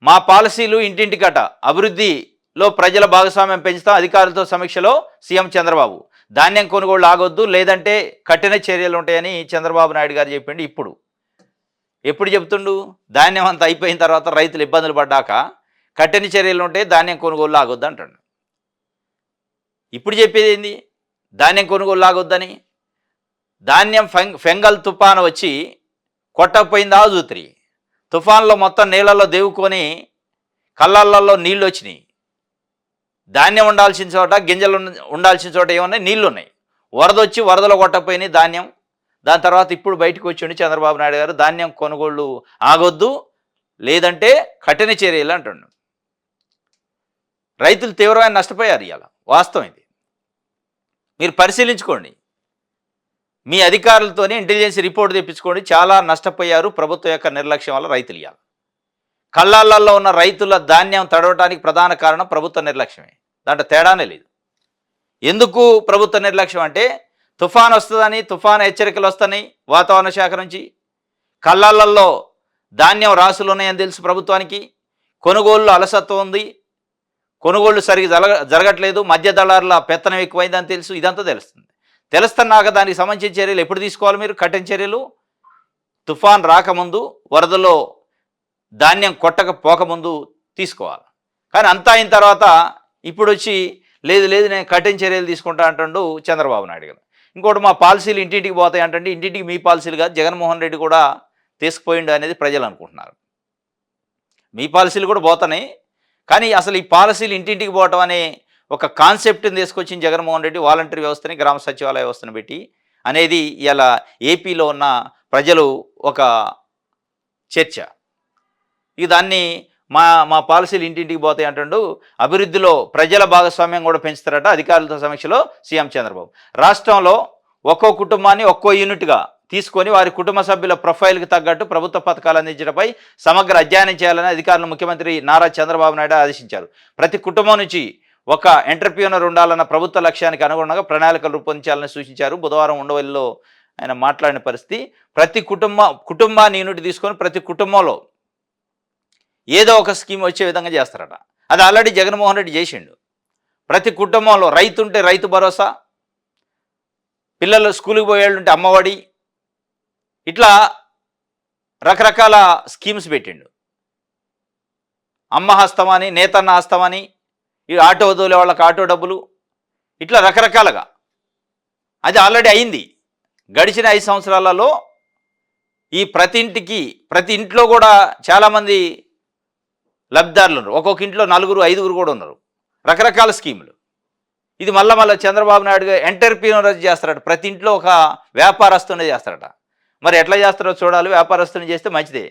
మా పాలసీలు ఇంటింటికట అభివృద్ధిలో ప్రజల భాగస్వామ్యం పెంచుతాం అధికారులతో సమీక్షలో సీఎం చంద్రబాబు. ధాన్యం కొనుగోళ్లు ఆగొద్దు లేదంటే కఠిన చర్యలు ఉంటాయని చంద్రబాబు నాయుడు గారు చెప్పిండు. ఎప్పుడు చెప్తుండు? ధాన్యం అంతా అయిపోయిన తర్వాత రైతులు ఇబ్బందులు పడ్డాక కఠిన చర్యలు ఉంటాయి, ధాన్యం కొనుగోలు ఆగొద్దు అంటాడు. ఇప్పుడు చెప్పేది ఏంది? ధాన్యం కొనుగోలు ఆగొద్దని. ధాన్యం ఫెంగల్ తుఫాను వచ్చి కొట్టకపోయిందా చూత్రి. తుఫాన్లో మొత్తం నీళ్ళల్లో దేవుకొని కళ్ళల్లో నీళ్ళు వచ్చినాయి. ధాన్యం ఉండాల్సిన చోట గింజలు ఉండాల్సిన చోట ఏమన్నాయి? నీళ్లు ఉన్నాయి. వరద వచ్చి వరదలో కొట్టకపోయినాయి ధాన్యం. దాని తర్వాత ఇప్పుడు బయటకు వచ్చిండి చంద్రబాబు నాయుడు గారు, ధాన్యం కొనుగోళ్ళు ఆగొద్దు లేదంటే కఠిన చర్యలు అంటుండు. రైతులు తీవ్రమైన నష్టపోయారు. ఇవాళ వాస్తవం ఇది. మీరు పరిశీలించుకోండి, మీ అధికారులతోనే ఇంటెలిజెన్స్ రిపోర్ట్ తెప్పించుకోండి. చాలా నష్టపోయారు ప్రభుత్వం యొక్క నిర్లక్ష్యం వల్ల రైతులు. ఇవాళ కళ్ళాళ్ళల్లో ఉన్న రైతుల ధాన్యం తడవటానికి ప్రధాన కారణం ప్రభుత్వ నిర్లక్ష్యమే, దాంట్లో తేడానే లేదు. ఎందుకు ప్రభుత్వ నిర్లక్ష్యం అంటే తుఫాన్ వస్తుందని, తుఫాను హెచ్చరికలు వస్తున్నాయి వాతావరణ శాఖ నుంచి. కళ్ళాళ్ళల్లో ధాన్యం రాసులు ఉన్నాయని తెలుసు ప్రభుత్వానికి. కొనుగోళ్ళు అలసత్వం ఉంది, కొనుగోళ్లు సరిగ్గా జరగట్లేదు, మధ్య దళారుల పెత్తనం ఎక్కువైందని తెలుసు. ఇదంతా తెలుస్తుంది. తెలుస్తున్నాక దానికి సంబంధించిన చర్యలు ఎప్పుడు తీసుకోవాలి? మీరు కఠిన చర్యలు తుఫాన్ రాకముందు, వరదలో ధాన్యం కొట్టకపోకముందు తీసుకోవాలి. కానీ అంతా అయిన తర్వాత ఇప్పుడు వచ్చి లేదు నేను కఠిన చర్యలు తీసుకుంటా అంటుండు చంద్రబాబు నాయుడు గారు. ఇంకోటి, మా పాలసీలు ఇంటింటికి పోతాయి అంటే ఇంటింటికి మీ పాలసీలు కాదు, జగన్మోహన్ రెడ్డి కూడా తీసుకుపోయిండు అనేది ప్రజలు అనుకుంటున్నారు. మీ పాలసీలు కూడా పోతున్నాయి, కానీ అసలు ఈ పాలసీలు ఇంటింటికి పోవటం అనే ఒక కాన్సెప్ట్ని తీసుకొచ్చిన జగన్మోహన్ రెడ్డి వాలంటరీ వ్యవస్థని, గ్రామ సచివాలయ వ్యవస్థను పెట్టి అనేది ఇలా ఏపీలో ఉన్న ప్రజలు ఒక చర్చ. ఇక దాన్ని మా పాలసీలు ఇంటింటికి పోతాయి అంటుండు. అభివృద్ధిలో ప్రజల భాగస్వామ్యం కూడా పెంచుతారట అధికారులతో సమీక్షలో సీఎం చంద్రబాబు. రాష్ట్రంలో ఒక్కో కుటుంబాన్ని ఒక్కో యూనిట్గా తీసుకొని వారి కుటుంబ సభ్యుల ప్రొఫైల్కి తగ్గట్టు ప్రభుత్వ పథకాలు అందించడంపై సమగ్ర అధ్యయనం చేయాలని అధికారులు ముఖ్యమంత్రి నారా చంద్రబాబు నాయుడు ఆదేశించారు. ప్రతి కుటుంబం నుంచి ఒక ఎంటర్‌ప్రెన్యూర్ ఉండాలన్న ప్రభుత్వ లక్ష్యానికి అనుగుణంగా ప్రణాళికలు రూపొందించాలని సూచించారు. బుధవారం ఉండవల్లిలో ఆయన మాట్లాడిన పరిస్థితి. ప్రతి కుటుంబాన్ని యూనిట్ తీసుకొని ప్రతి కుటుంబంలో ఏదో ఒక స్కీమ్ వచ్చే విధంగా చేస్తారట. అది ఆల్రెడీ జగన్మోహన్ రెడ్డి చేసిండు. ప్రతి కుటుంబంలో రైతు ఉంటే రైతు భరోసా, పిల్లలు స్కూల్కి పోయేళ్ళు ఉంటే అమ్మఒడి, ఇట్లా రకరకాల స్కీమ్స్ పెట్టిండు. అమ్మ హస్తమని, నేతన్న హస్తమని, ఈ ఆటో వదిలే వాళ్ళకి ఆటో డబ్బులు, ఇట్లా రకరకాలుగా. అది ఆల్రెడీ అయింది. గడిచిన 5 సంవత్సరాలలో ఈ ప్రతి ఇంట్లో కూడా చాలామంది లబ్ధిదారులు ఉన్నారు. ఒక్కొక్క ఇంట్లో 4, 5 కూడా ఉన్నారు. రకరకాల స్కీములు. ఇది మళ్ళీ చంద్రబాబు నాయుడు గారు ఎంటర్‌ప్రెన్యూర్ చేస్తారట. ప్రతి ఇంట్లో ఒక వ్యాపారస్తునే చేస్తారట. మరి ఎట్లా చేస్తారో చూడాలి. వ్యాపారస్తుని చేస్తే మంచిదే.